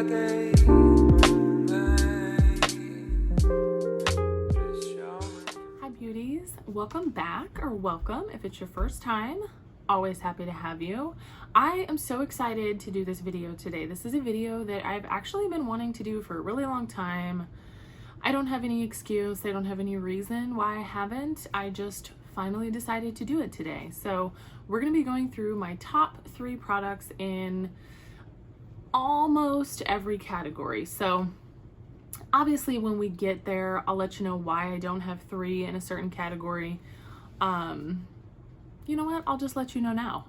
Hi beauties, welcome back, or welcome if it's your first time. Always happy to have you. I am so excited to do this video today. This is a video that I've actually been wanting to do for a really long time. I don't have any excuse, I don't have any reason why I haven't. I just finally decided to do it today. So we're going to be going through my top 3 products in almost every category. So obviously when we get there, I'll let you know why I don't have 3 in a certain category. You know what? I'll just let you know now.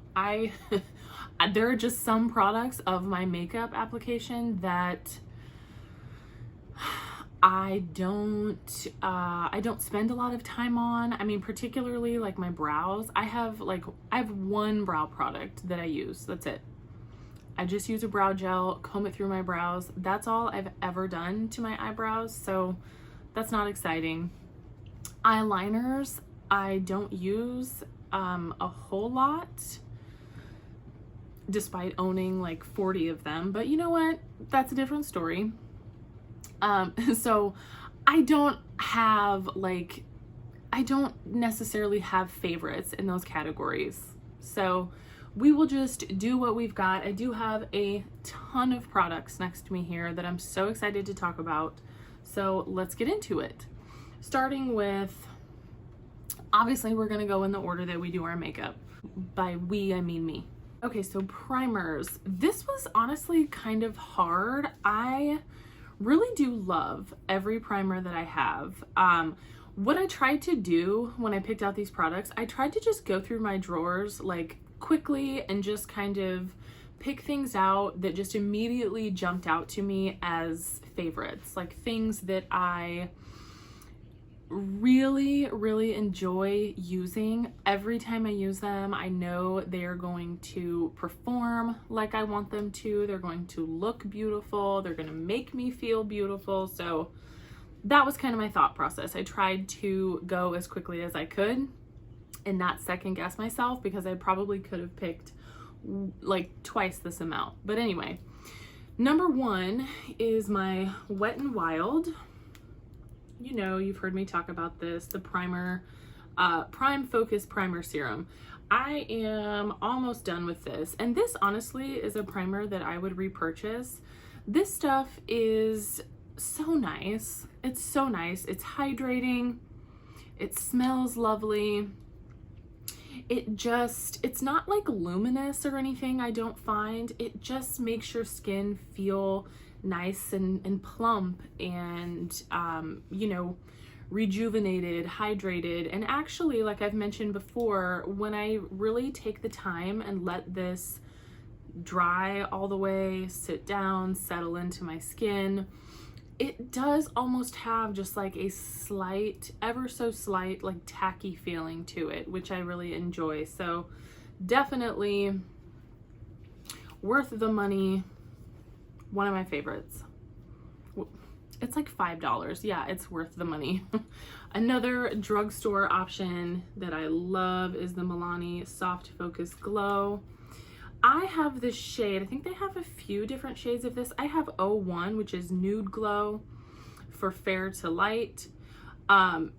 There are just some products of my makeup application that I don't spend a lot of time on. I mean, particularly like my brows. I have one brow product that I use. That's it. I just use a brow gel, comb it through my brows. That's all I've ever done to my eyebrows, so that's not exciting. Eyeliners, I don't use a whole lot, despite owning like 40 of them, but you know what? That's a different story. So I don't necessarily have favorites in those categories. So we will just do what we've got. I do have a ton of products next to me here that I'm so excited to talk about. So let's get into it. Starting with, obviously we're gonna go in the order that we do our makeup. By we, I mean me. Okay, so primers. This was honestly kind of hard. I really do love every primer that I have. What I tried to do when I picked out these products, I tried to just go through my drawers like quickly and just kind of pick things out that just immediately jumped out to me as favorites, like things that I really enjoy using. Every time I use them, I know they are going to perform like I want them to. They're going to look beautiful. They're going to make me feel beautiful. So that was kind of my thought process. I tried to go as quickly as I could and not second guess myself, because I probably could have picked like twice this amount. But anyway, number 1 is my Wet n Wild. You know, you've heard me talk about this, the primer, Prime Focus Primer Serum. I am almost done with this, and this honestly is a primer that I would repurchase. This stuff is so nice. It's so nice. It's hydrating. It smells lovely. It's not like luminous or anything, I don't find. It just makes your skin feel nice and plump and you know, rejuvenated, hydrated. And actually, like I've mentioned before, when I really take the time and let this dry all the way, sit down, settle into my skin, it does almost have just like a slight, ever so slight, like tacky feeling to it, which I really enjoy. So definitely worth the money. One of my favorites. It's like $5. Yeah, it's worth the money. Another drugstore option that I love is the Milani Soft Focus Glow. I have this shade. I think they have a few different shades of this. I have 01, which is Nude Glow for fair to light.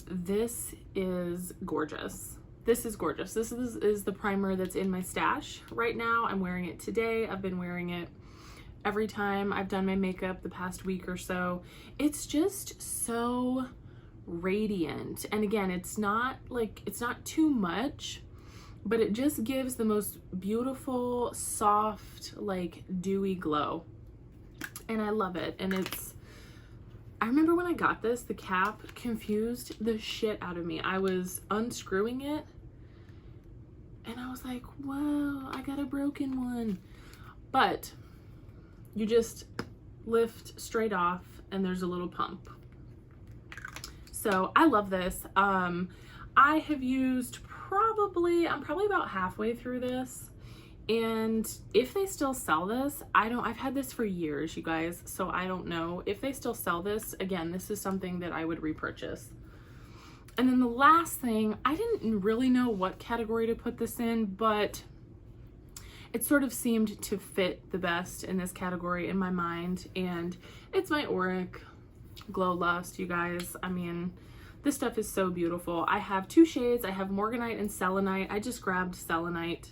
This is gorgeous. This is gorgeous. This is the primer that's in my stash right now. I'm wearing it today. I've been wearing it every time I've done my makeup the past week or so. It's just so radiant. And again, it's not too much, but it just gives the most beautiful, soft, like dewy glow. And I love it. And I remember when I got this, the cap confused the shit out of me. I was unscrewing it and I was like, whoa, I got a broken one. But you just lift straight off and there's a little pump. So I love this. I have used I'm probably about halfway through this, and if they still sell this, I've had this for years, you guys, so I don't know if they still sell this. Again, this is something that I would repurchase. And then the last thing, I didn't really know what category to put this in, but it sort of seemed to fit the best in this category in my mind. And it's my Auric Glow Lust, you guys. I mean, this stuff is so beautiful. I have two shades. I have Morganite and Selenite. I just grabbed Selenite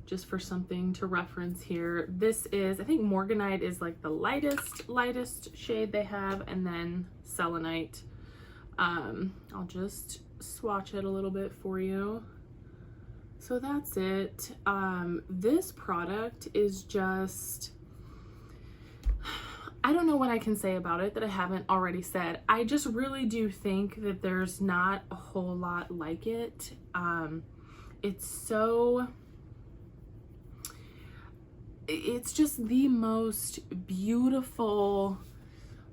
just for something to reference here. This is, I think Morganite is like the lightest shade they have, and then Selenite. I'll just swatch it a little bit for you. So that's it. This product is just, I don't know what I can say about it that I haven't already said. I just really do think that there's not a whole lot like it. It's just the most beautiful,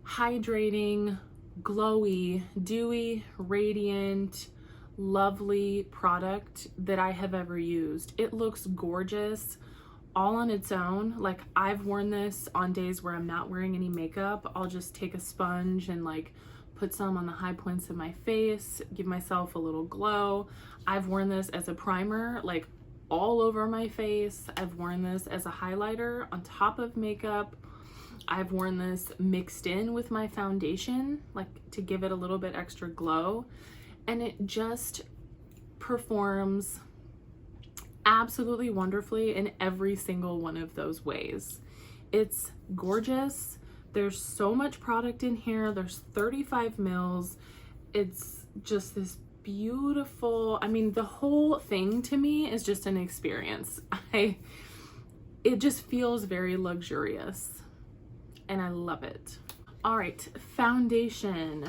hydrating, glowy, dewy, radiant, lovely product that I have ever used. It looks gorgeous all on its own. Like, I've worn this on days where I'm not wearing any makeup. I'll just take a sponge and like put some on the high points of my face, give myself a little glow. I've worn this as a primer, like all over my face. I've worn this as a highlighter on top of makeup. I've worn this mixed in with my foundation, like to give it a little bit extra glow. And it just performs absolutely wonderfully in every single one of those ways. It's gorgeous. There's so much product in here. There's 35 mils. It's just this beautiful, I mean, the whole thing to me is just an experience. It just feels very luxurious and I love it. All right, foundation.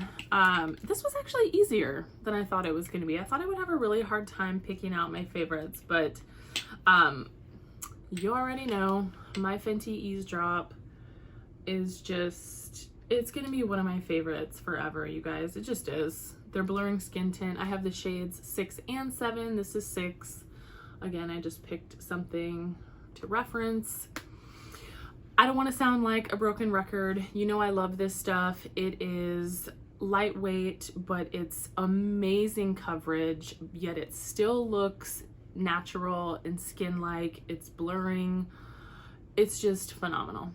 This was actually easier than I thought it was gonna be. I thought I would have a really hard time picking out my favorites, but you already know my Fenty Eavesdrop is just, it's gonna be one of my favorites forever, you guys. It just is. They're blurring skin tint. I have the shades 6 and 7. This is 6. Again, I just picked something to reference. I don't want to sound like a broken record. You know I love this stuff. It is lightweight, but it's amazing coverage, yet it still looks natural and skin-like. It's blurring. It's just phenomenal.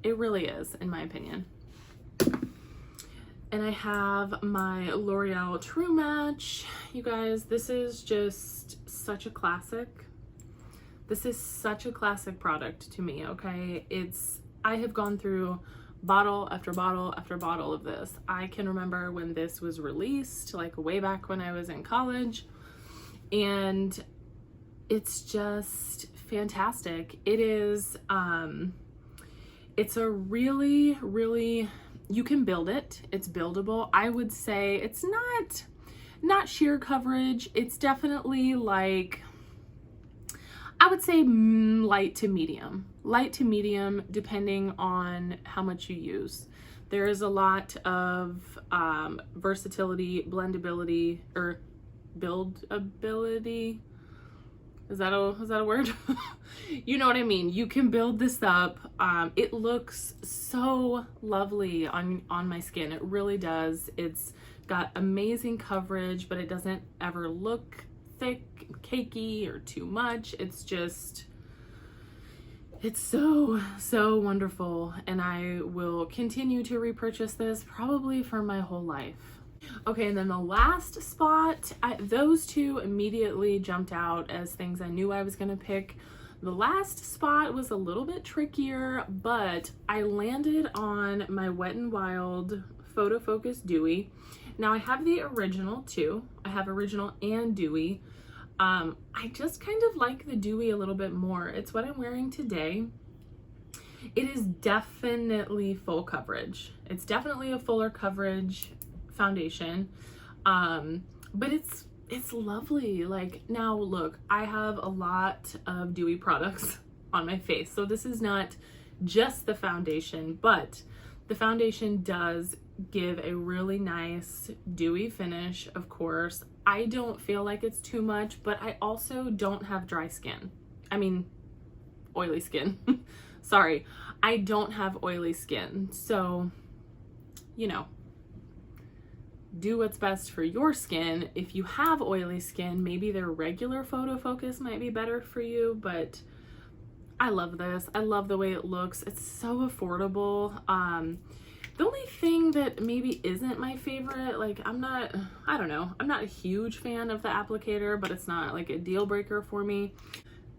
It really is, in my opinion. And I have my L'Oreal True Match. You guys, this is just such a classic. This is such a classic product to me, okay? I have gone through bottle after bottle after bottle of this. I can remember when this was released, like way back when I was in college, and it's just fantastic. It is, it's a really, really, you can build it. It's buildable. I would say it's not sheer coverage. It's definitely like, I would say light to medium depending on how much you use. There is a lot of versatility, blendability, or buildability. Is that a word? You know what I mean. You can build this up. It looks so lovely on my skin. It really does. It's got amazing coverage, but it doesn't ever look thick, cakey, or too much. It's just, it's so wonderful, and I will continue to repurchase this probably for my whole life. Okay, and then the last spot, those two immediately jumped out as things I knew I was gonna pick. The last spot was a little bit trickier, but I landed on my Wet n Wild Photo Focus Dewy. Now I have the original too. I have original and dewy. I just kind of like the dewy a little bit more. It's what I'm wearing today. It is definitely full coverage. It's definitely a fuller coverage foundation. But it's lovely. Like, now look, I have a lot of dewy products on my face, so this is not just the foundation, but the foundation does give a really nice dewy finish. Of course, I don't feel like it's too much, but I also don't have dry skin. I mean, oily skin. Sorry, I don't have oily skin. So, you know, do what's best for your skin. If you have oily skin, maybe their regular Photo Focus might be better for you, but I love this. I love the way it looks. It's so affordable. The only thing that maybe isn't my favorite, like I don't know, I'm not a huge fan of the applicator, but it's not like a deal breaker for me.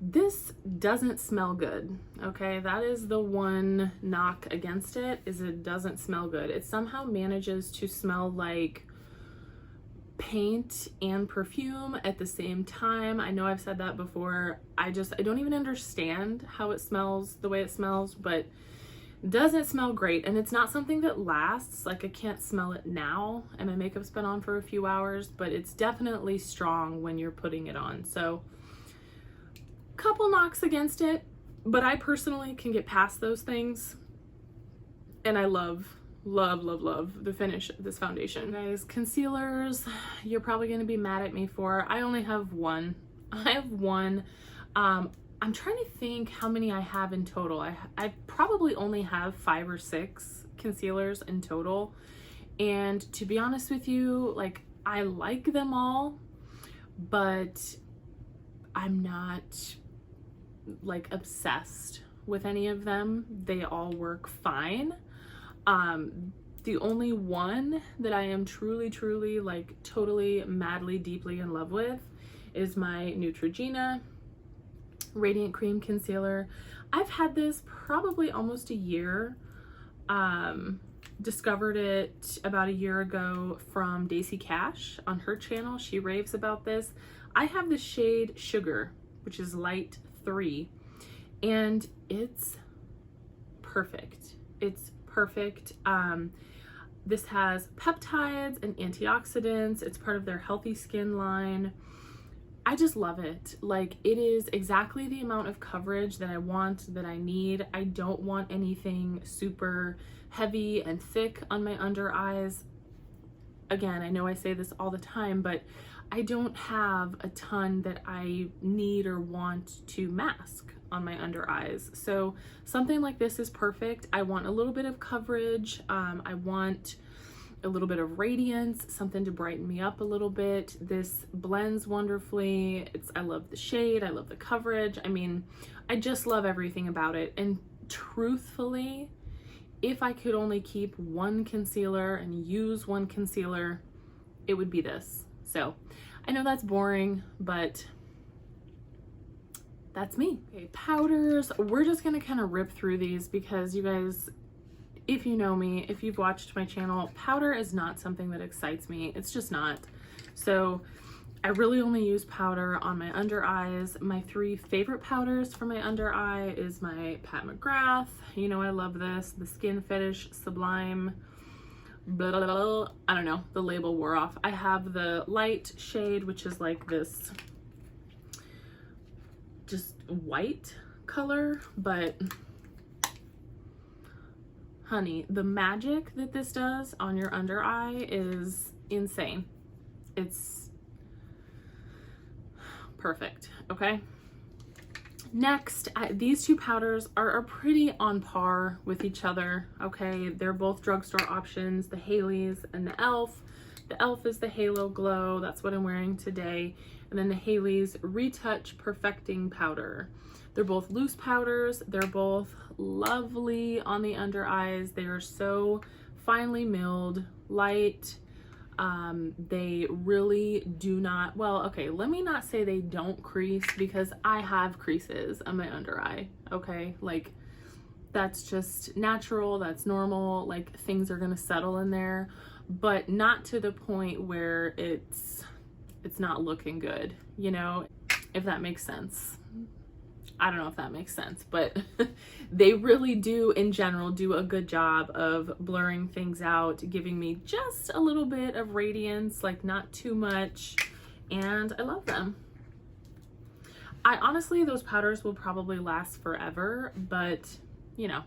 This doesn't smell good, okay? That is the one knock against it, is it doesn't smell good. It somehow manages to smell like paint and perfume at the same time. I know I've said that before. I don't even understand how it smells the way it smells, but it doesn't smell great. And it's not something that lasts. Like, I can't smell it now and my makeup's been on for a few hours, but it's definitely strong when you're putting it on. So couple knocks against it, but I personally can get past those things, and I love the finish of this foundation. Guys, concealers, you're probably going to be mad at me for. I only have one. I have one. I'm trying to think how many I have in total. I probably only have 5 or 6 concealers in total, and to be honest with you, like, I like them all, but I'm not like obsessed with any of them. They all work fine. The only one that I am truly like totally madly deeply in love with is my Neutrogena Radiant Cream Concealer. I've had this probably almost a year. Discovered it about a year ago from Daisy Cash on her channel. She raves about this. I have the shade Sugar, which is light 3, and it's perfect. It's perfect. This has peptides and antioxidants. It's part of their healthy skin line. I just love it. Like, it is exactly the amount of coverage that I want, that I need. I don't want anything super heavy and thick on my under eyes. Again, I know I say this all the time, but I don't have a ton that I need or want to mask on my under eyes. So something like this is perfect. I want a little bit of coverage. I want a little bit of radiance, something to brighten me up a little bit. This blends wonderfully. I love the shade. I love the coverage. I mean, I just love everything about it. And truthfully, if I could only keep one concealer and use one concealer, it would be this. So I know that's boring, but that's me. Okay, powders. We're just gonna kind of rip through these because, you guys, if you know me, if you've watched my channel, powder is not something that excites me. It's just not. So I really only use powder on my under eyes. My 3 favorite powders for my under eye is my Pat McGrath. You know I love this. The Skin Fetish Sublime. Blah, blah, blah. I don't know. The label wore off. I have the light shade, which is like this just white color, but honey, the magic that this does on your under eye is insane. It's perfect. Okay, next, these 2 powders are pretty on par with each other. Okay, they're both drugstore options, the Haley's and the e.l.f. The e.l.f. is the Halo Glow. That's what I'm wearing today. And then the Haley's Retouch Perfecting Powder. They're both loose powders. They're both lovely on the under eyes. They are so finely milled, light. They really do not, well, okay, let me not say they don't crease, because I have creases on my under eye. Okay, like, that's just natural, that's normal, like, things are gonna settle in there, but not to the point where it's not looking good, you know, if that makes sense. I don't know if that makes sense, but they really do, in general, do a good job of blurring things out, giving me just a little bit of radiance, like not too much, and I love them. Honestly, those powders will probably last forever, but, you know,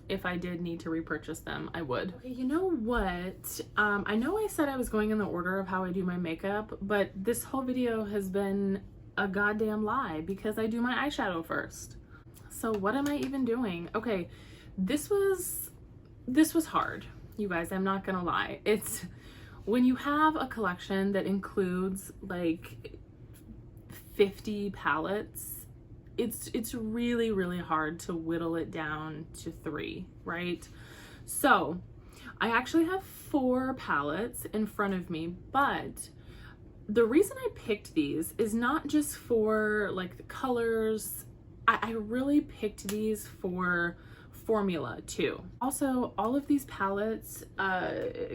if I did need to repurchase them, I would. Okay, you know what? I know I said I was going in the order of how I do my makeup, but this whole video has been a goddamn lie because I do my eyeshadow first. So what am I even doing? Okay, this was hard, you guys, I'm not gonna lie. It's when you have a collection that includes like 50 palettes it's really, really hard to whittle it down to 3, right? So I actually have 4 palettes in front of me, but the reason I picked these is not just for like the colors. I really picked these for formula too. Also, all of these palettes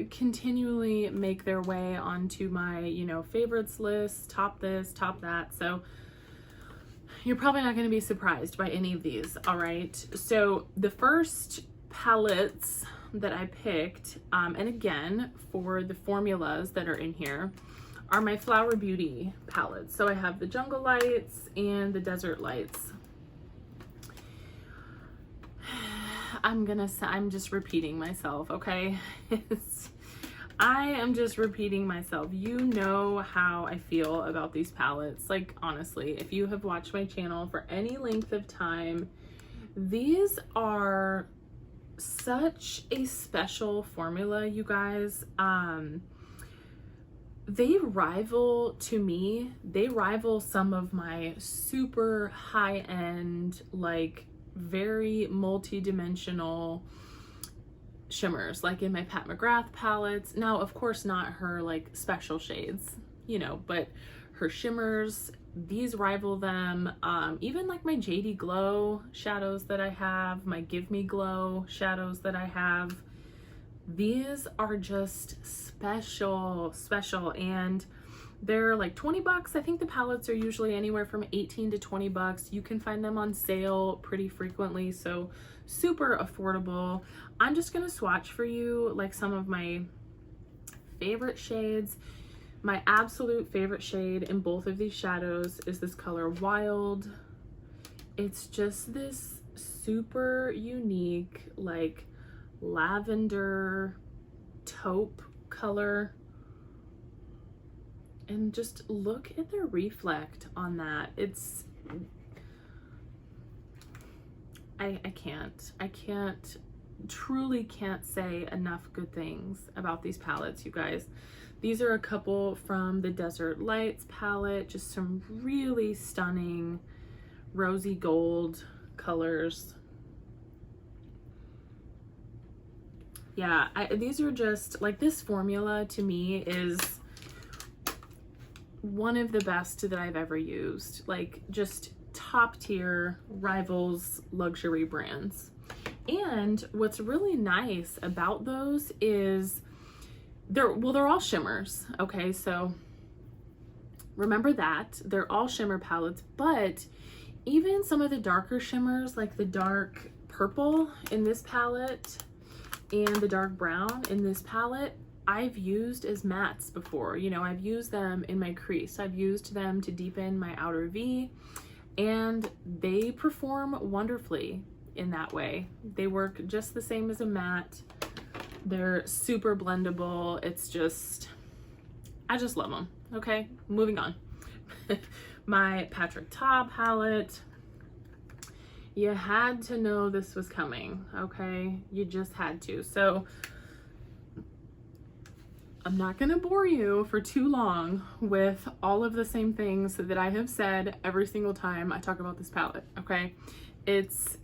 continually make their way onto my, you know, favorites list, top this, top that. So you're probably not going to be surprised by any of these. All right. So the first palettes that I picked, and again, for the formulas that are in here, are my Flower Beauty palettes. So I have the Jungle Lights and the Desert Lights. I'm just repeating myself, okay? I am just repeating myself. You know how I feel about these palettes. Like, honestly, if you have watched my channel for any length of time, these are such a special formula, you guys. They rival, to me, they rival some of my super high-end, like very multi-dimensional shimmers, like in my Pat McGrath palettes. Now, of course, not her like special shades, you know, but her shimmers, these rival them. Even like my JD Glow shadows that I have, my Give Me Glow shadows that I have, these are just special, and they're like 20 bucks. I think the palettes are usually anywhere from 18 to 20 bucks. You can find them on sale pretty frequently, so super affordable. I'm just gonna swatch for you like some of my favorite shades. My absolute favorite shade in both of these shadows is this color Wild. It's just this super unique, like lavender taupe color. And just look at the reflect on that. It's, I truly can't say enough good things about these palettes, you guys. These are a couple from the Desert Lights palette, just some really stunning rosy gold colors. Yeah, these are just like, this formula to me is one of the best that I've ever used. Like, just top tier, rivals luxury brands. And what's really nice about those is they're all shimmers. Okay, so remember that they're all shimmer palettes, but even some of the darker shimmers, like the dark purple in this palette and the dark brown in this palette, I've used as mattes before. You know, I've used them in my crease. I've used them to deepen my outer V, and they perform wonderfully in that way. They work just the same as a matte. They're super blendable. It's just, I just love them. Okay, moving on. My Patrick Ta palette. You had to know this was coming, okay? You just had to. So I'm not gonna bore you for too long with all of the same things that I have said every single time I talk about this palette, okay? It's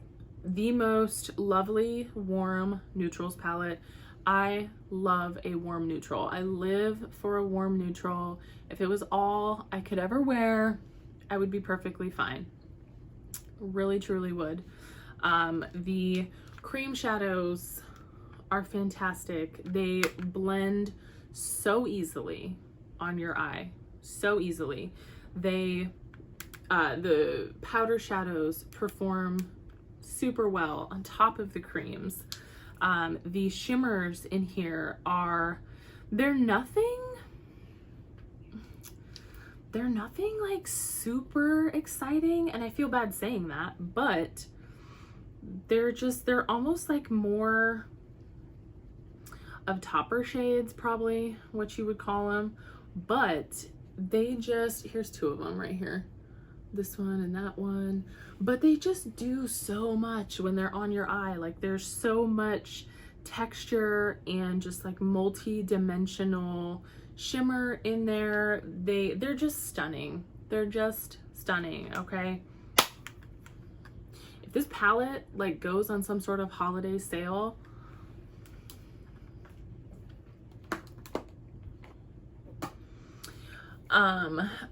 the most lovely warm neutrals palette. I love a warm neutral. I live for a warm neutral. If it was all I could ever wear, I would be perfectly fine. Really, truly would. The cream shadows are fantastic. They blend so easily on your eye, so easily. They, the powder shadows perform super well on top of the creams. The shimmers in here are, they're nothing like super exciting, and I feel bad saying that, but they're almost like more of topper shades, probably what you would call them, but they just, here's 2 of them right here, this one and that one, but they just do so much when they're on your eye. Like, there's so much texture and just like multi-dimensional shimmer in there. They're just stunning. They're just stunning, okay? This palette like goes on some sort of holiday sale.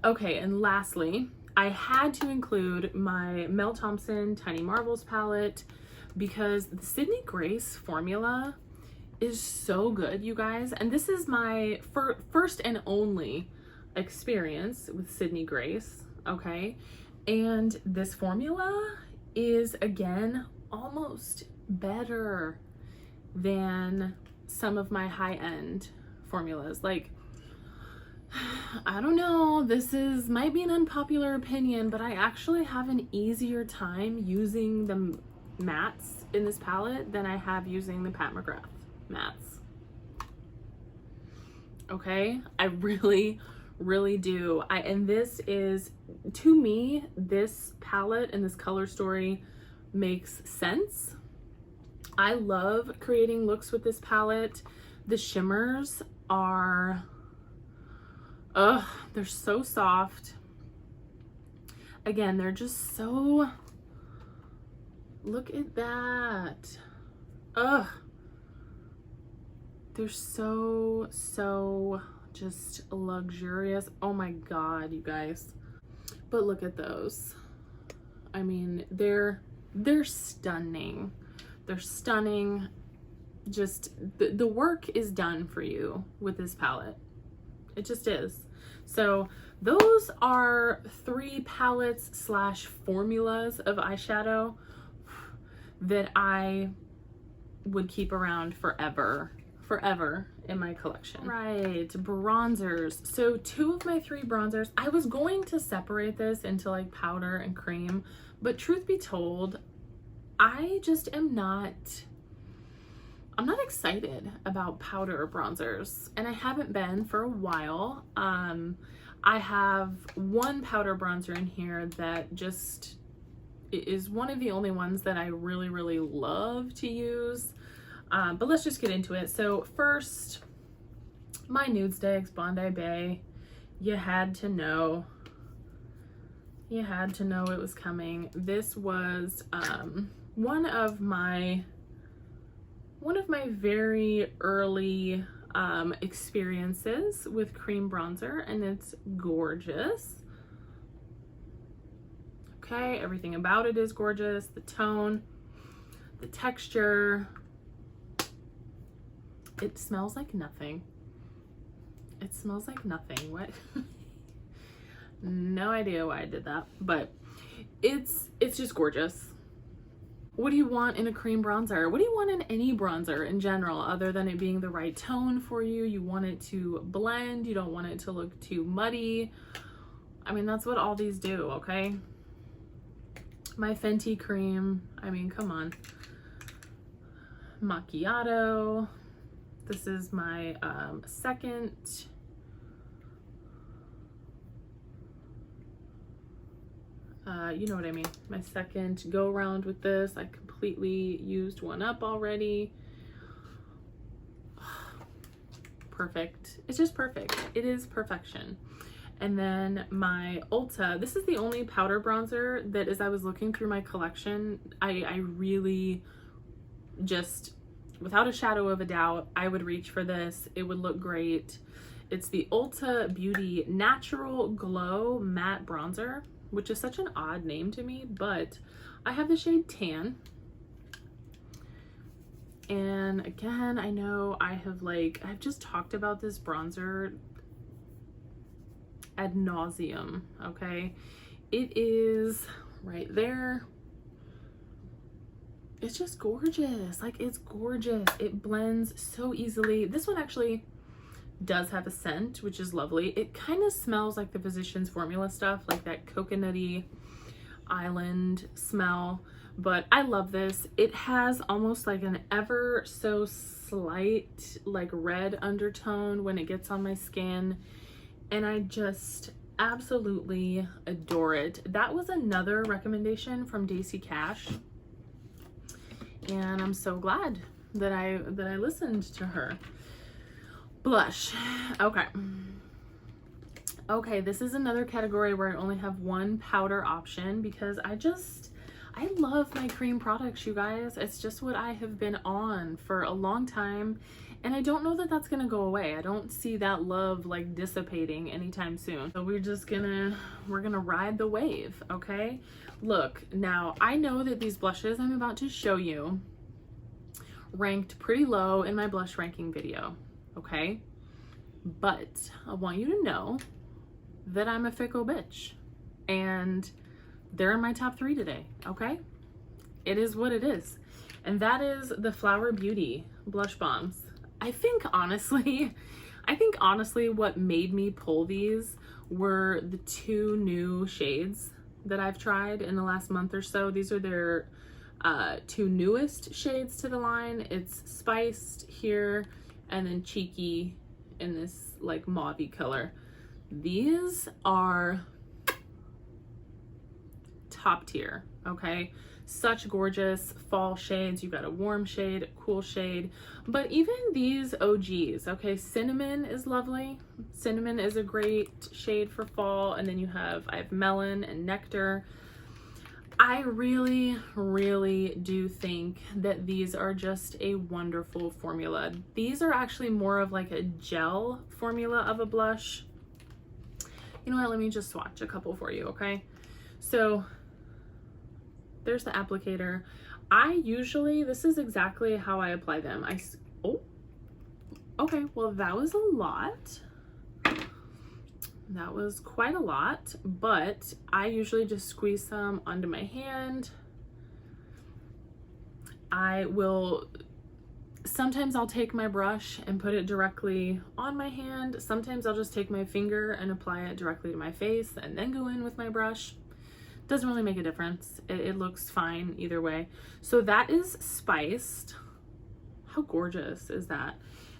Okay, and lastly, I had to include my Mel Thompson Tiny Marvels palette because the Sydney Grace formula is so good, you guys. And this is my first and only experience with Sydney Grace, okay? And this formula is, again, almost better than some of my high-end formulas. Like, I don't know, might be an unpopular opinion, but I actually have an easier time using the mattes in this palette than I have using the Pat McGrath mattes. Okay, I really do. And this is, to me, this palette and this color story makes sense. I love creating looks with this palette. The shimmers are, they're so soft. Again, they're just so, look at that. They're so just luxurious. Oh my God, you guys. But look at those. I mean, they're stunning. They're stunning. Just the work is done for you with this palette. It just is. So those are 3 palettes / formulas of eyeshadow that I would keep around forever in my collection. Right, bronzers. So 2 of my 3 bronzers, I was going to separate this into like powder and cream, but truth be told, I just I'm not excited about powder bronzers, and I haven't been for a while. I have one powder bronzer in here that just is one of the only ones that I really love to use. But let's just get into it. So first, my Nude Sticks Bondi Bay. You had to know it was coming. This was one of my very early experiences with cream bronzer, and it's gorgeous. Okay, everything about it is gorgeous. The tone, the texture. It smells like nothing. It smells like nothing. What? No idea why I did that, but it's just gorgeous. What do you want in a cream bronzer? What do you want in any bronzer in general, other than it being the right tone for you? You want it to blend. You don't want it to look too muddy. I mean, that's what all these do, okay? My Fenty cream, I mean, come on. Macchiato. This is my second you know what I mean, my second go around with this. I completely used one up already. Perfect. It's just perfect. It is perfection. And then my Ulta, this is the only powder bronzer that, as I was looking through my collection, I really just, without a shadow of a doubt, I would reach for this. It would look great. It's the Ulta Beauty Natural Glow Matte Bronzer, which is such an odd name to me, but I have the shade Tan. And again, I know I've just talked about this bronzer ad nauseum, okay? It is right there. It's just gorgeous. Like, it's gorgeous. It blends so easily. This one actually does have a scent, which is lovely. It kind of smells like the Physicians Formula stuff, like that coconutty island smell, but I love this. It has almost like an ever so slight like red undertone when it gets on my skin, and I just absolutely adore it. That was another recommendation from Daisy Cash, and I'm so glad that I listened to her. Blush. Okay, this is another category where I only have one powder option because I love my cream products, you guys. It's just what I have been on for a long time, and I don't know that that's gonna go away. I don't see that love like dissipating anytime soon. So we're gonna ride the wave, okay? Look, now I know that these blushes I'm about to show you ranked pretty low in my blush ranking video, okay? But I want you to know that I'm a fickle bitch, and they're in my top 3 today, okay? It is what it is. And that is the Flower Beauty blush bombs. I think honestly what made me pull these were the 2 new shades that I've tried in the last month or so. These are their 2 newest shades to the line. It's Spiced here, and then Cheeky in this like mauvey color. These are top tier, okay? Such gorgeous fall shades. You've got a warm shade, a cool shade, but even these OGs, okay? Cinnamon is lovely. Cinnamon is a great shade for fall, and then I have Melon and Nectar. I really, really do think that these are just a wonderful formula. These are actually more of like a gel formula of a blush. You know what, let me just swatch a couple for you, okay? So there's the applicator. This is exactly how I apply them. Oh, okay, well that was a lot. That was quite a lot, but I usually just squeeze some onto my hand. Sometimes I'll take my brush and put it directly on my hand. Sometimes I'll just take my finger and apply it directly to my face and then go in with my brush. Doesn't really make a difference. It looks fine either way. So that is Spiced. How gorgeous is that?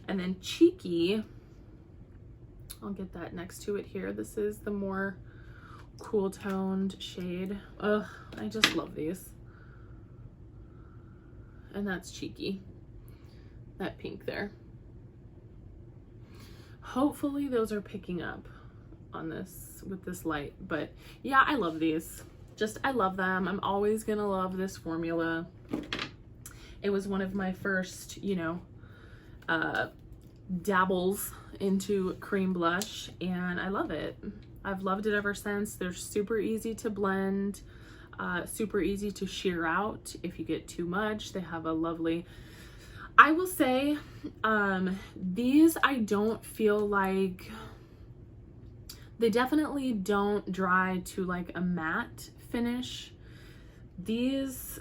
And then Cheeky, I'll get that next to it here. This is the more cool toned shade. Ugh, I just love these. And that's Cheeky, that pink there. Hopefully those are picking up on this with this light, but yeah, I love these. I love them. I'm always gonna love this formula. It was one of my first, dabbles into cream blush, and I love it. I've loved it ever since. They're super easy to blend, super easy to sheer out if you get too much. They have a lovely, I will say, these I don't feel like, they definitely don't dry to like a matte finish. These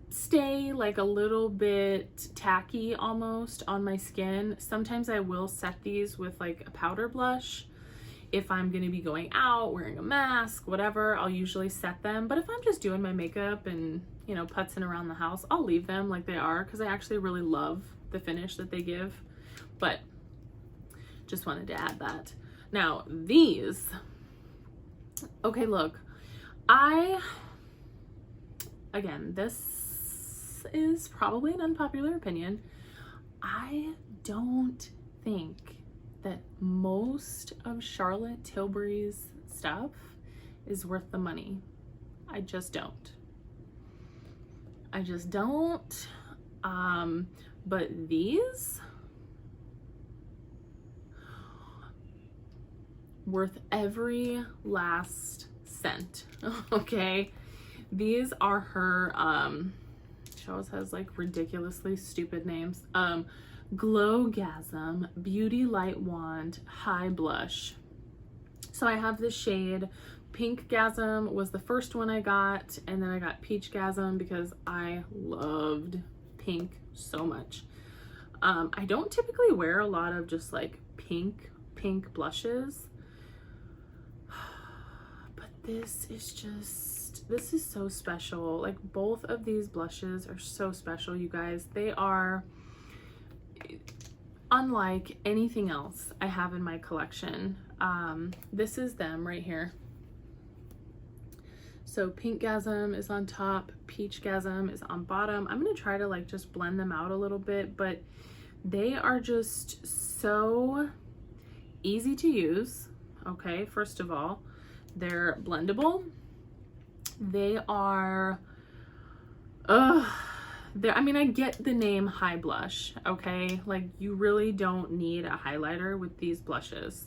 stay like a little bit tacky almost on my skin. Sometimes I will set these with like a powder blush. If I'm gonna be going out, wearing a mask, whatever, I'll usually set them. But if I'm just doing my makeup and, putzing around the house, I'll leave them like they are, because I actually really love the finish that they give. But just wanted to add that. Now these, okay, look, again, this is probably an unpopular opinion. I don't think that most of Charlotte Tilbury's stuff is worth the money. I just don't. But these, worth every last cent. Okay, these are her she always has like ridiculously stupid names. Glowgasm Beauty Light Wand High Blush. So I have this shade Pink Gasm was the first one I got, and then I got Peach Gasm because I loved pink so much. I don't typically wear a lot of just like pink blushes, but this is so special. Like, both of these blushes are so special, you guys. They are unlike anything else I have in my collection. This is them right here. So Pink Gasm is on top, Peach Gasm is on bottom. I'm gonna try to like just blend them out a little bit, but they are just so easy to use. Okay, first of all, they're blendable. They are, I mean, I get the name high blush, okay? Like, you really don't need a highlighter with these blushes.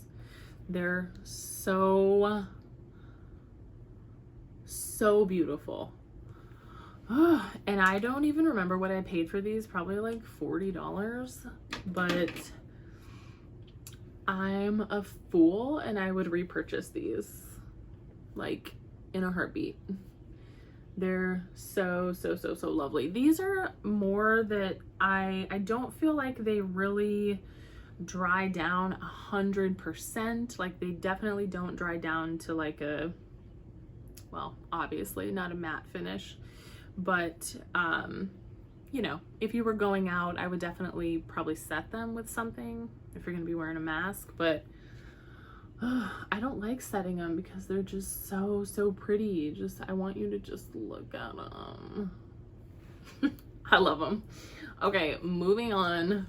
They're so beautiful. And I don't even remember what I paid for these, probably like $40, but I'm a fool and I would repurchase these like in a heartbeat. They're so lovely. These are more that I don't feel like they really dry down 100%. Like, they definitely don't dry down to like a, well, obviously not a matte finish, but you know, if you were going out, I would definitely probably set them with something if you're gonna be wearing a mask. But I don't like setting them because they're just so pretty. Just, I want you to just look at them. I love them. Okay, moving on.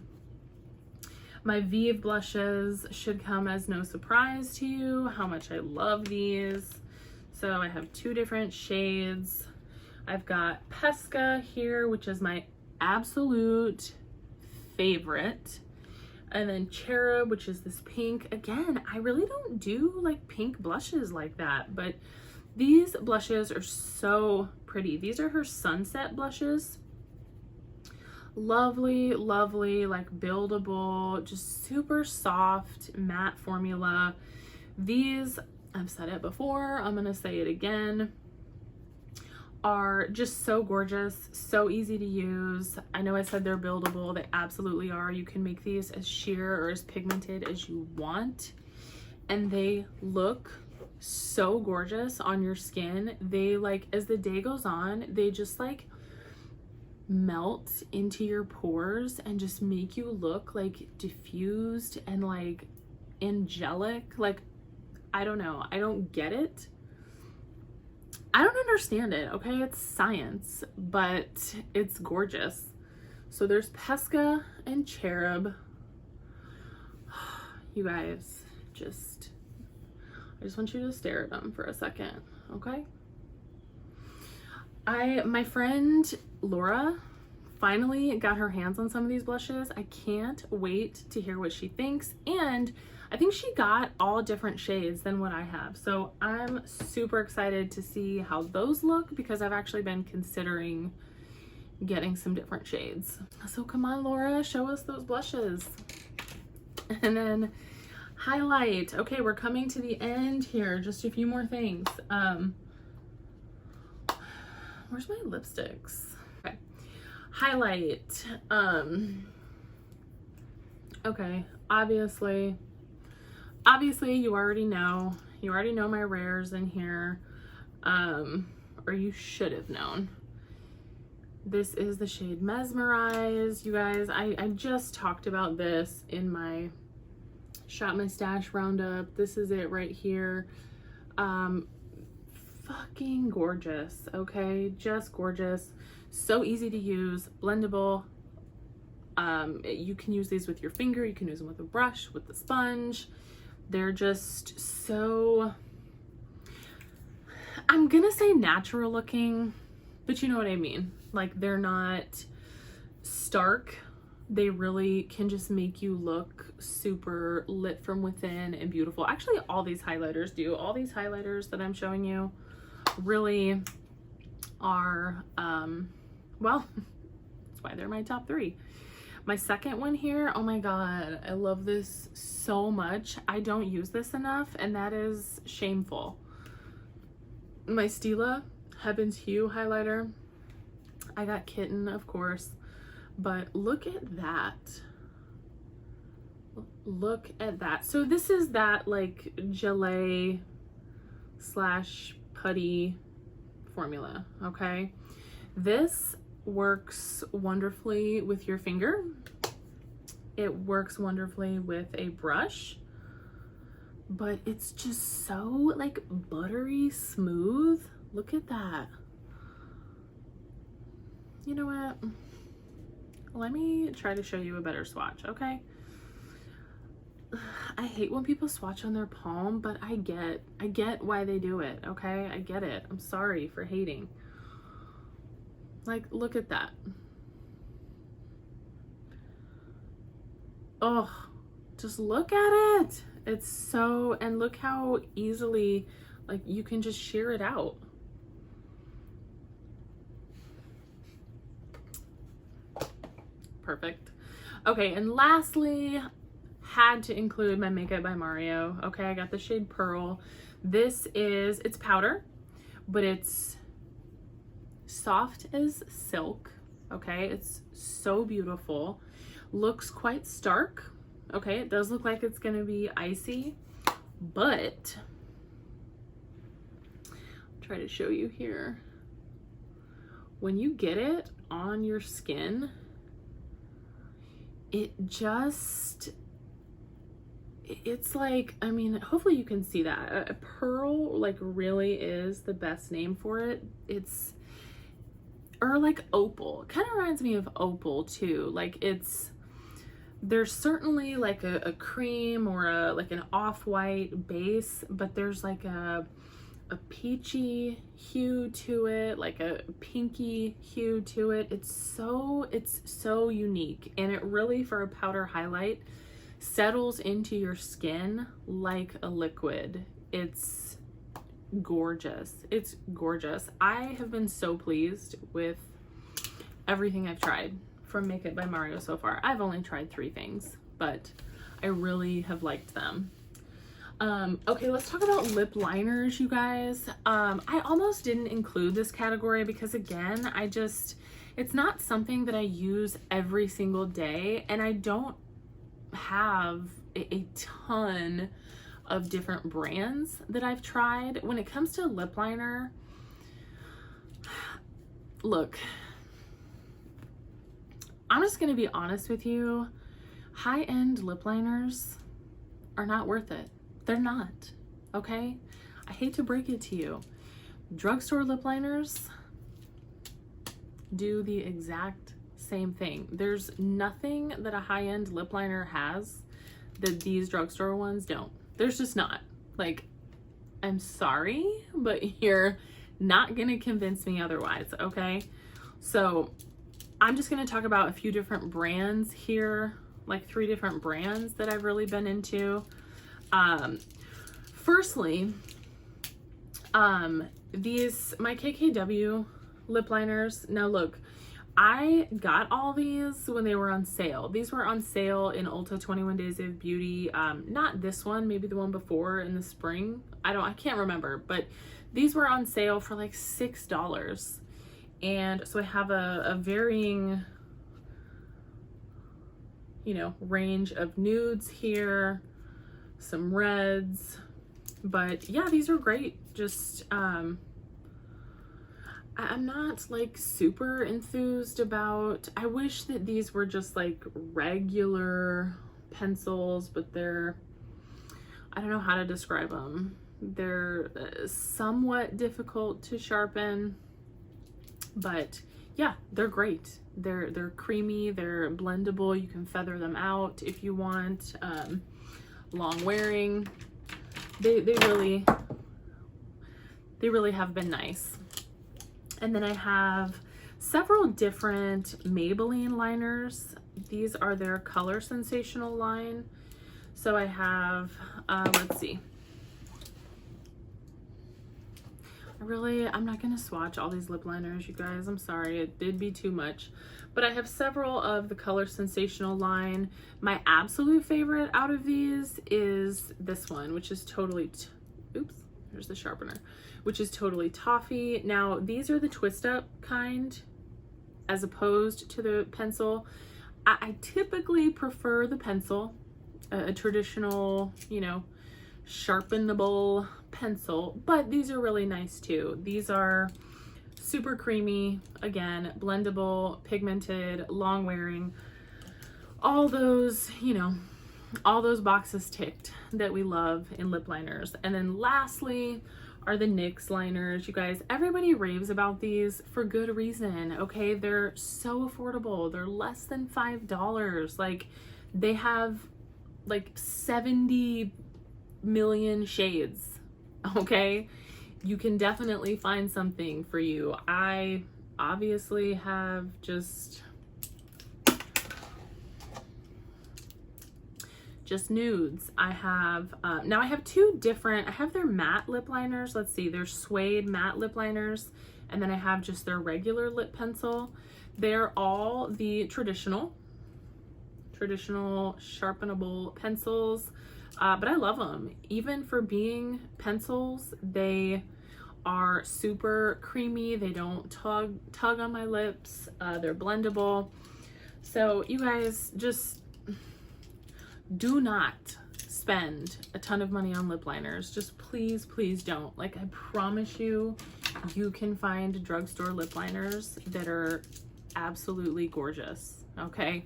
My Vive blushes should come as no surprise to you how much I love these. So I have two different shades. I've got Pesca here, which is my absolute favorite. And then Cherub, which is this pink. Again, I really don't do like pink blushes like that, but these blushes are so pretty. These are her Sunset blushes. Lovely, like buildable, just super soft matte formula. These, I've said it before, I'm gonna say it again, are just so gorgeous, so easy to use. I know I said they're buildable, they absolutely are. You can make these as sheer or as pigmented as you want, and they look so gorgeous on your skin. They, like, as the day goes on, they just like melt into your pores and just make you look like diffused and like angelic. Like, I don't know, I don't get it. I don't understand it, okay? It's science, but it's gorgeous. So there's Pesca and Cherub. You guys, I just want you to stare at them for a second, okay? My friend Laura finally got her hands on some of these blushes. I can't wait to hear what she thinks, and I think she got all different shades than what I have. So I'm super excited to see how those look, because I've actually been considering getting some different shades. So come on, Laura, show us those blushes. And then highlight. Okay, we're coming to the end here. Just a few more things. Where's my lipsticks? Okay. Highlight. Okay, obviously you already know my rares in here, or you should have known. This is the shade Mesmerize. You guys, I just talked about this in my Shop My Stash roundup. This is it right here. Fucking gorgeous, okay? Just gorgeous. So easy to use, blendable. You can use these with your finger, you can use them with a brush, with the sponge. They're just so, I'm gonna say natural looking, but you know what I mean. Like, they're not stark. They really can just make you look super lit from within and beautiful. Actually, all these highlighters do. All these highlighters that I'm showing you really are, well, that's why they're my top 3. My second one here, oh my god, I love this so much. I don't use this enough, and that is shameful. My Stila Heaven's Hue highlighter. I got Kitten, of course, but look at that. Look at that. So this is that like gelée slash putty formula, okay? This works wonderfully with your finger. It works wonderfully with a brush, but it's just so like buttery smooth. Look at that. You know what? Let me try to show you a better swatch, okay? I hate when people swatch on their palm, but I get why they do it, okay? I get it. I'm sorry for hating. Like, look at that. Oh, just look at it. It's so, and look how easily, like, you can just shear it out. Perfect. Okay, and lastly, had to include my Makeup by Mario. Okay, I got the shade Pearl. This is, it's powder, but it's soft as silk. Okay, it's so beautiful. Looks quite stark. Okay, it does look like it's gonna be icy, but I'll try to show you here. When you get it on your skin, it just, it's like, I mean, hopefully you can see that. A pearl, like, really is the best name for it. It's, or like opal. It kind of reminds me of opal too. Like, it's, there's certainly like a cream or a like an off-white base, but there's like a peachy hue to it, like a pinky hue to it. It's so unique, and it really, for a powder highlight, settles into your skin like a liquid. It's gorgeous. It's gorgeous. I have been so pleased with everything I've tried from Makeup by Mario so far. I've only tried 3 things, but I really have liked them. Okay, let's talk about lip liners, you guys. I almost didn't include this category because, again, it's not something that I use every single day, and I don't have a ton of different brands that I've tried. When it comes to lip liner, look, I'm just gonna be honest with you. High-end lip liners are not worth it. They're not, okay? I hate to break it to you. Drugstore lip liners do the exact same thing. There's nothing that a high-end lip liner has that these drugstore ones don't. There's just not. Like, I'm sorry, but you're not gonna convince me otherwise, okay? So I'm just gonna talk about a few different brands here, like 3 different brands that I've really been into. Firstly, these, my KKW lip liners. Now look, I got all these when they were on sale. These were on sale in Ulta 21 Days of Beauty. Not this one, maybe the one before in the spring. I can't remember, but these were on sale for like $6. And so I have a varying, you know, range of nudes here, some reds, but yeah, these are great. Just, I'm not like super enthused about, I wish that these were just like regular pencils, but they're, I don't know how to describe them. They're somewhat difficult to sharpen, but yeah, they're great. They're creamy, they're blendable. You can feather them out if you want. Long wearing. They really have been nice. And then I have several different Maybelline liners. These are their Color Sensational line. So I have, let's see. I'm not gonna swatch all these lip liners, you guys. I'm sorry, it did be too much. But I have several of the Color Sensational line. My absolute favorite out of these is this one, which is totally, oops, there's the sharpener, which is totally toffee. Now, these are the twist up kind, as opposed to the pencil. I typically prefer the pencil, a traditional, you know, sharpenable pencil, but these are really nice too. These are super creamy, again, blendable, pigmented, long wearing, all those, you know, all those boxes ticked that we love in lip liners. And then lastly are the NYX liners. You guys, everybody raves about these for good reason, okay? They're so affordable. They're less than $5. Like, they have like 70 million shades, okay? You can definitely find something for you. I obviously have just nudes. I have, now I have two different, I have their matte lip liners. Let's see, they're suede matte lip liners. And then I have just their regular lip pencil. They're all the traditional sharpenable pencils. But I love them. Even for being pencils, they are super creamy. They don't tug on my lips. They're blendable. So you guys, just do not spend a ton of money on lip liners. Just please, please don't. Like, I promise you, you can find drugstore lip liners that are absolutely gorgeous, okay?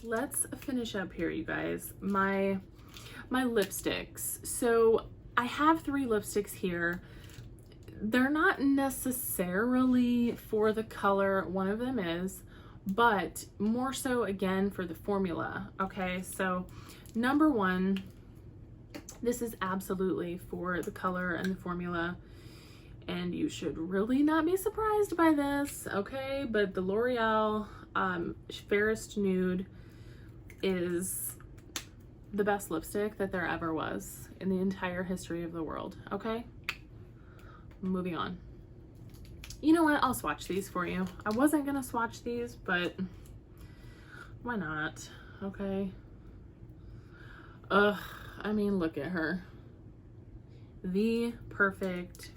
Let's finish up here, you guys. My lipsticks. So I have 3 lipsticks here. They're not necessarily for the color, one of them is, but more so again for the formula, okay? So number 1, this is absolutely for the color and the formula, and you should really not be surprised by this, okay? But the L'Oreal Fairest Nude is the best lipstick that there ever was in the entire history of the world, okay? Moving on. You know what? I'll swatch these for you. I wasn't gonna swatch these, but why not? Okay. Ugh, I mean, look at her. The perfect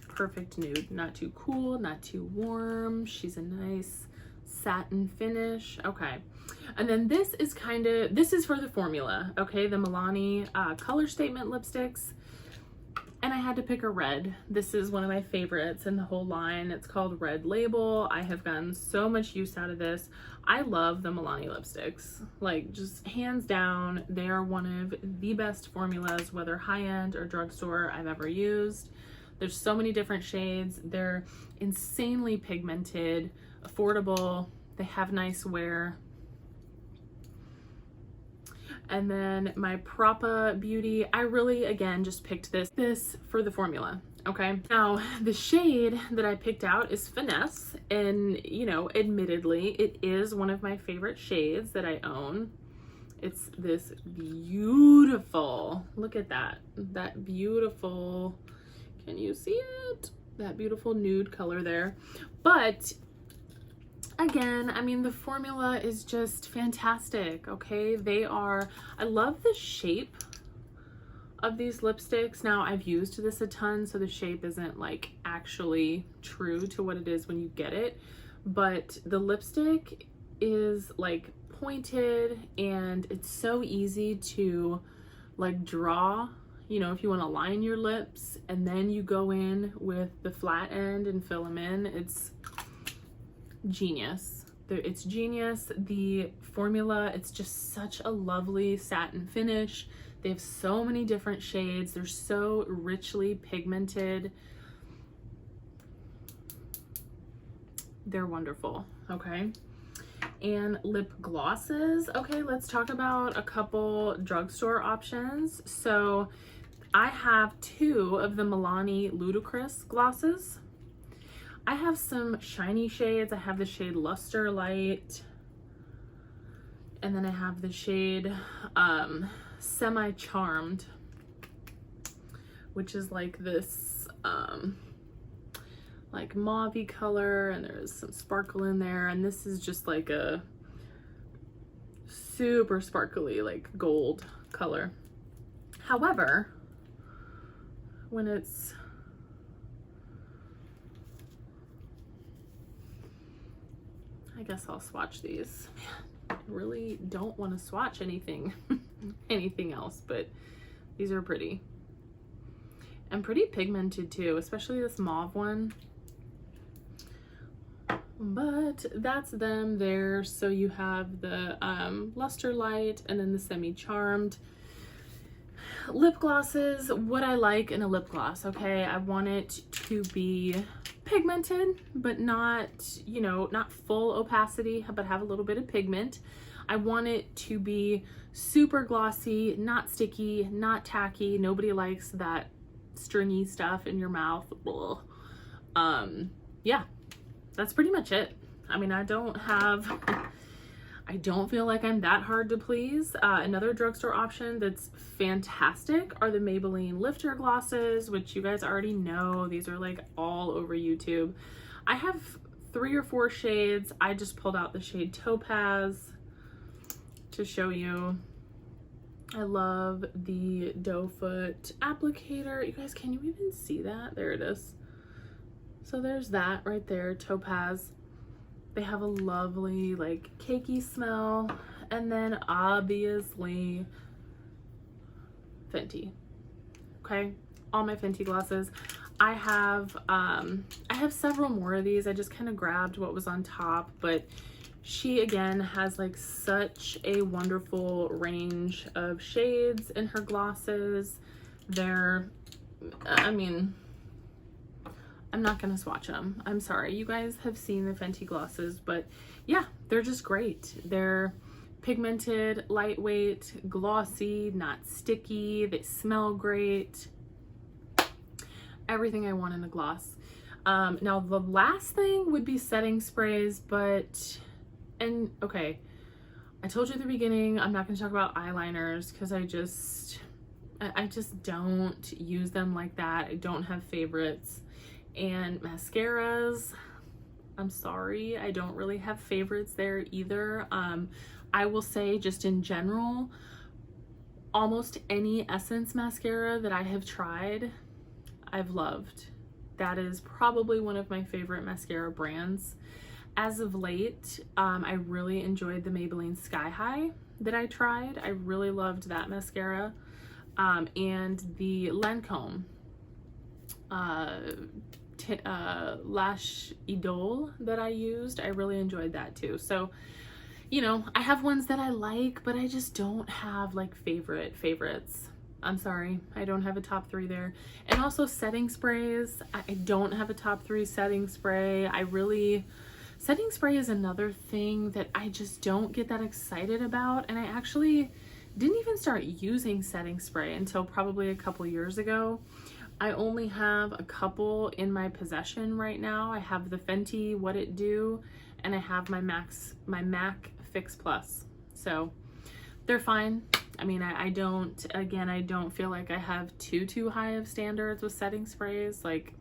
nude. Not too cool, not too warm. She's a nice satin finish. Okay. And then this is for the formula, okay? The Milani Color Statement lipsticks. And I had to pick a red. This is one of my favorites in the whole line. It's called Red Label. I have gotten so much use out of this. I love the Milani lipsticks. Like, just hands down, they are one of the best formulas, whether high-end or drugstore, I've ever used. There's so many different shades. They're insanely pigmented, affordable. They have nice wear. And then my Propa Beauty, I really, again, just picked this for the formula, okay? Now, the shade that I picked out is Finesse, and, you know, admittedly, it is one of my favorite shades that I own. It's this beautiful, look at that beautiful, can you see it? That beautiful nude color there. But again, I mean, the formula is just fantastic, okay? I love the shape of these lipsticks. Now, I've used this a ton, so the shape isn't like actually true to what it is when you get it, but the lipstick is like pointed, and it's so easy to like draw, you know, if you want to line your lips, and then you go in with the flat end and fill them in. It's genius. It's genius. The formula, it's just such a lovely satin finish. They have so many different shades. They're so richly pigmented. They're wonderful, okay? And lip glosses. Okay, let's talk about a couple drugstore options. So I have 2 of the Milani Ludicrous glosses. I have some shiny shades. I have the shade Luster Light, and then I have the shade Semi Charmed, which is like this like mauve-y color, and there's some sparkle in there, and this is just like a super sparkly like gold color. However, when it's I guess I'll swatch these. Man, I really don't want to swatch anything else, but these are pretty. And pretty pigmented too, especially this mauve one. But that's them there. So you have the Luster Light and then the Semi Charmed. lip glosses, what I like in a lip gloss, okay? I want it to be pigmented, but not, you know, not full opacity, but have a little bit of pigment. I want it to be super glossy, not sticky, not tacky. Nobody likes that stringy stuff in your mouth. Yeah, that's pretty much it. I mean, I don't feel like I'm that hard to please. Another drugstore option that's fantastic are the Maybelline Lifter glosses, which you guys already know. These are like all over YouTube. I have 3 or 4 shades. I just pulled out the shade Topaz to show you. I love the doe foot applicator. You guys, can you even see that? There it is. So there's that right there, Topaz. They have a lovely like cakey smell. And then obviously Fenty. Okay, all my Fenty glosses. I have several more of these. I just kind of grabbed what was on top, but she again has like such a wonderful range of shades in her glosses. They're, I mean, I'm not gonna swatch them. I'm sorry. You guys have seen the Fenty glosses, but yeah, they're just great. They're pigmented, lightweight, glossy, not sticky. They smell great. Everything I want in a gloss. Now the last thing would be setting sprays, but, and okay, I told you at the beginning, I'm not gonna talk about eyeliners because I just don't use them like that. I don't have favorites. And mascaras, I'm sorry, I don't really have favorites there either. I will say just in general, almost any Essence mascara that I have tried, I've loved. That is probably one of my favorite mascara brands. As of late, I really enjoyed the Maybelline Sky High that I tried. I really loved that mascara. And the Lancome Lash Idole that I used, I really enjoyed that too. So, you know, I have ones that I like, but I just don't have like favorites. I'm sorry, I don't have a top 3 there. And also setting sprays, I don't have a top 3 setting spray. Setting spray is another thing that I just don't get that excited about, and I actually didn't even start using setting spray until probably a couple years ago. I only have a couple in my possession right now. I have the Fenty What It Do, and I have my MAC Fix Plus. So they're fine. I mean, I don't feel like I have too high of standards with setting sprays. Like,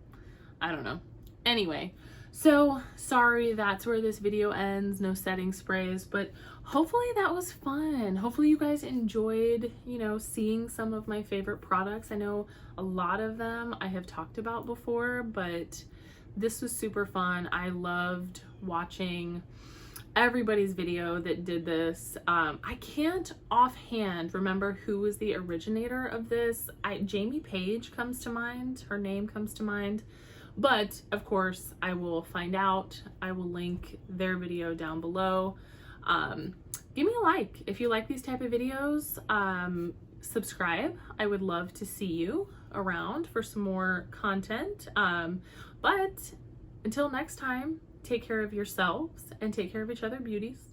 I don't know. Anyway, so sorry, that's where this video ends. No setting sprays, but hopefully that was fun. Hopefully you guys enjoyed, you know, seeing some of my favorite products. I know a lot of them I have talked about before, but this was super fun. I loved watching everybody's video that did this. I can't offhand remember who was the originator of this. Jamie Page comes to mind. Her name comes to mind. But of course, I will find out. I will link their video down below. Give me a like if you like these type of videos. Subscribe. I would love to see you around for some more content. But until next time, take care of yourselves and take care of each other, beauties.